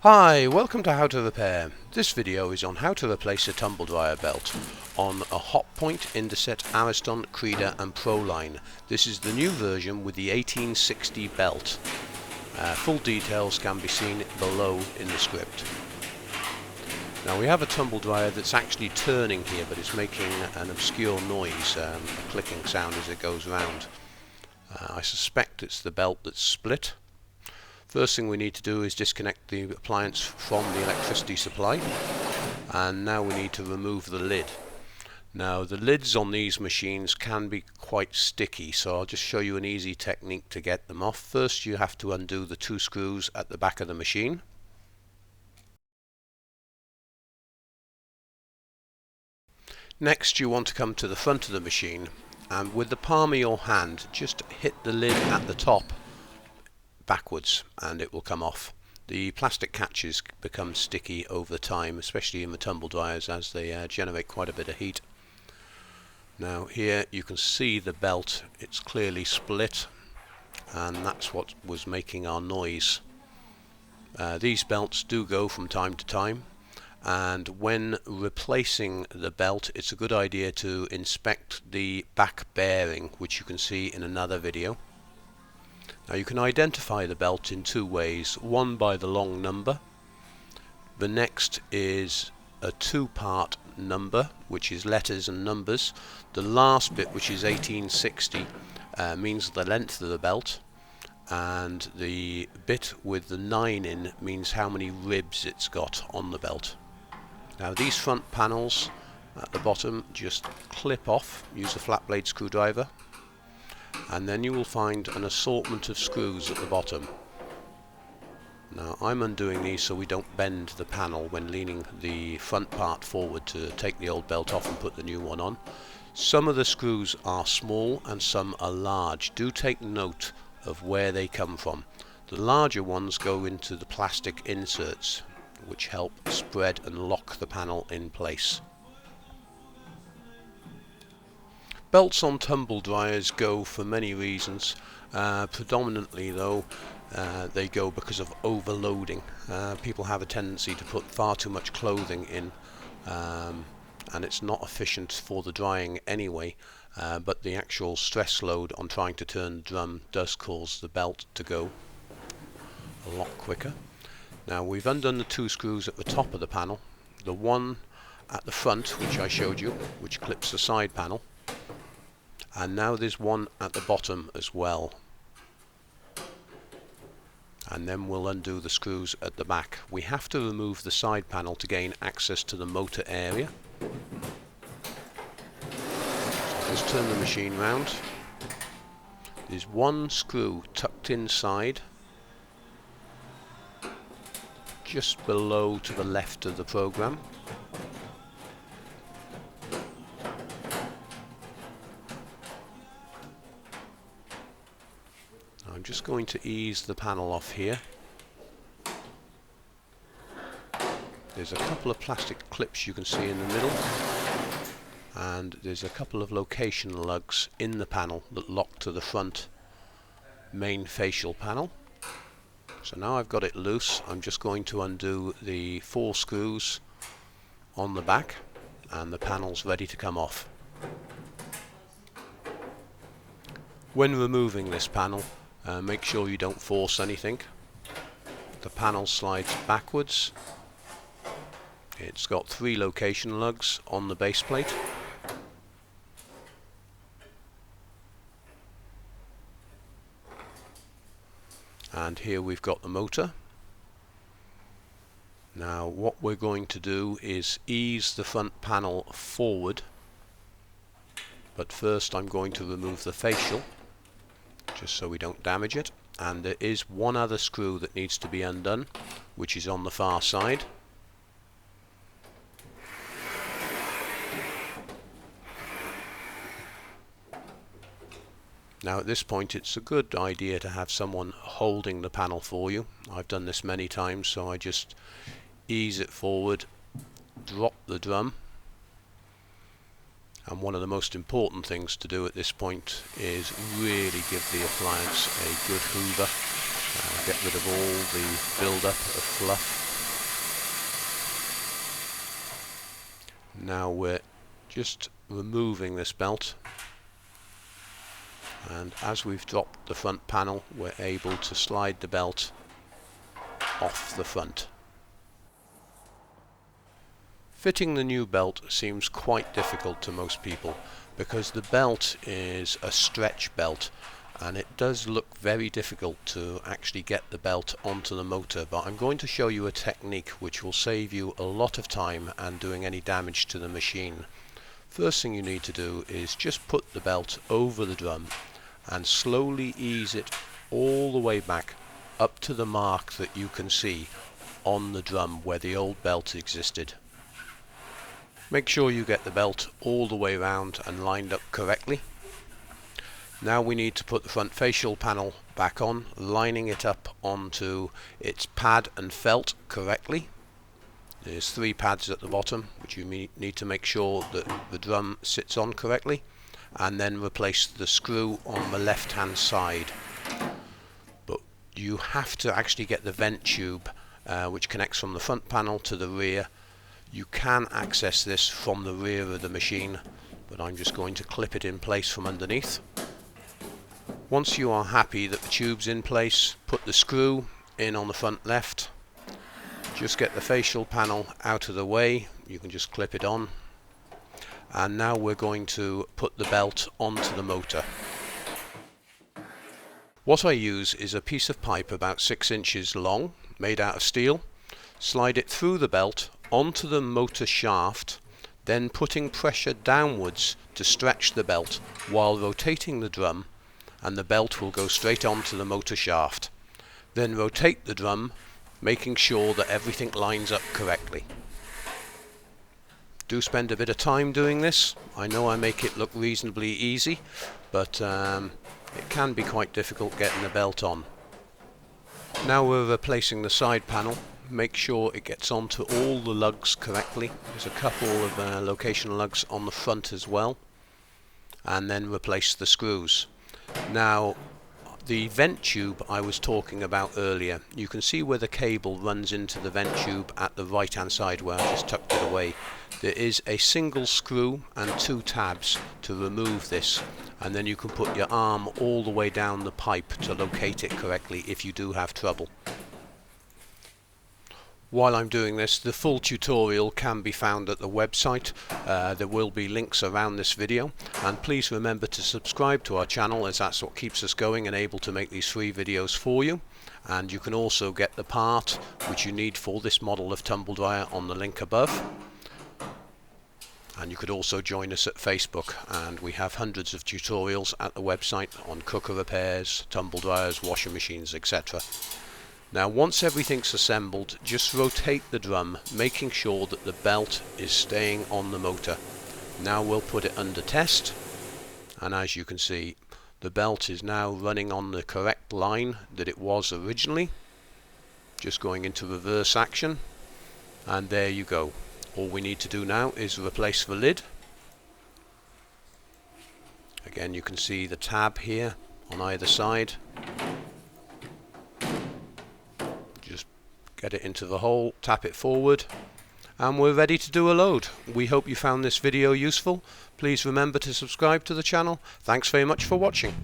Hi, welcome to How to Repair. This video is on how to replace a tumble dryer belt on a Hotpoint, Indesit, Ariston, Creda and Proline. This is the new version with the 1860 belt. Full details can be seen below in the script. Now we have a tumble dryer that's actually turning here, but it's making an obscure noise, a clicking sound as it goes round. I suspect it's the belt that's split. First thing we need to do is disconnect the appliance from the electricity supply, and now we need to remove the lid. Now the lids on these machines can be quite sticky, so I'll just show you an easy technique to get them off. First you have to undo the two screws at the back of the machine. Next you want to come to the front of the machine, and with the palm of your hand just hit the lid at the top backwards and it will come off. The plastic catches become sticky over time, especially in the tumble dryers, as they generate quite a bit of heat. Now here you can see the belt, it's clearly split, and that's what was making our noise. These belts do go from time to time, and when replacing the belt it's a good idea to inspect the back bearing, which you can see in another video. Now you can identify the belt in two ways, one by the long number. The next is a two-part number, which is letters and numbers. The last bit, which is 1860, means the length of the belt, and the bit with the 9 in means how many ribs it's got on the belt. Now these front panels at the bottom just clip off, use a flat blade screwdriver, and then you will find an assortment of screws at the bottom. Now I'm undoing these so we don't bend the panel when leaning the front part forward to take the old belt off and put the new one on. Some of the screws are small and some are large. Do take note of where they come from. The larger ones go into the plastic inserts, which help spread and lock the panel in place. Belts on tumble dryers go for many reasons. Predominantly though they go because of overloading. People have a tendency to put far too much clothing in, and it's not efficient for the drying anyway, but the actual stress load on trying to turn the drum does cause the belt to go a lot quicker. Now we've undone the two screws at the top of the panel, the one at the front which I showed you, which clips the side panel, and now there's one at the bottom as well. And then we'll undo the screws at the back. We have to remove the side panel to gain access to the motor area. So let's turn the machine round. There's one screw tucked inside, just below to the left of the program. I'm just going to ease the panel off here. There's a couple of plastic clips you can see in the middle, and there's a couple of location lugs in the panel that lock to the front main facial panel. So now I've got it loose, I'm just going to undo the 4 screws on the back, and the panel's ready to come off. When removing this panel, make sure you don't force anything. The panel slides backwards. It's got 3 location lugs on the base plate. And here we've got the motor. Now what we're going to do is ease the front panel forward, but first I'm going to remove the facial, just so we don't damage it. And there is one other screw that needs to be undone, which is on the far side. Now at this point it's a good idea to have someone holding the panel for you. I've done this many times, so I just ease it forward, drop the drum, and one of the most important things to do at this point is really give the appliance a good hoover, get rid of all the build-up of fluff. Now we're just removing this belt, and as we've dropped the front panel, we're able to slide the belt off the front. Fitting the new belt seems quite difficult to most people because the belt is a stretch belt, and it does look very difficult to actually get the belt onto the motor, but I'm going to show you a technique which will save you a lot of time and doing any damage to the machine. First thing you need to do is just put the belt over the drum and slowly ease it all the way back up to the mark that you can see on the drum where the old belt existed. Make sure you get the belt all the way around and lined up correctly. Now we need to put the front facial panel back on, lining it up onto its pad and felt correctly. There's 3 pads at the bottom which you need to make sure that the drum sits on correctly, and then replace the screw on the left hand side. But you have to actually get the vent tube which connects from the front panel to the rear. You can access this from the rear of the machine, but I'm just going to clip it in place from underneath. Once you are happy that the tube's in place, put the screw in on the front left. Just get the facial panel out of the way, you can just clip it on. And now we're going to put the belt onto the motor. What I use is a piece of pipe about 6 inches long, made out of steel. Slide it through the belt onto the motor shaft, then putting pressure downwards to stretch the belt while rotating the drum, and the belt will go straight onto the motor shaft. Then rotate the drum, making sure that everything lines up correctly. Do spend a bit of time doing this. I know I make it look reasonably easy, but it can be quite difficult getting the belt on. Now we're replacing the side panel. Make sure it gets onto all the lugs correctly. There's a couple of location lugs on the front as well. And then replace the screws. Now the vent tube I was talking about earlier, you can see where the cable runs into the vent tube at the right hand side where I just tucked it away. There is a single screw and 2 tabs to remove this, and then you can put your arm all the way down the pipe to locate it correctly if you do have trouble. While I'm doing this, the full tutorial can be found at the website. There will be links around this video, and please remember to subscribe to our channel, as that's what keeps us going and able to make these free videos for you. And you can also get the part which you need for this model of tumble dryer on the link above. And you could also join us at Facebook, and we have hundreds of tutorials at the website on cooker repairs, tumble dryers, washing machines, etc. Now once everything's assembled, just rotate the drum, making sure that the belt is staying on the motor. Now we'll put it under test, and as you can see, the belt is now running on the correct line that it was originally. Just going into reverse action, and there you go. All we need to do now is replace the lid. Again, you can see the tab here on either side. Just get it into the hole, tap it forward, and we're ready to do a load. We hope you found this video useful. Please remember to subscribe to the channel. Thanks very much for watching.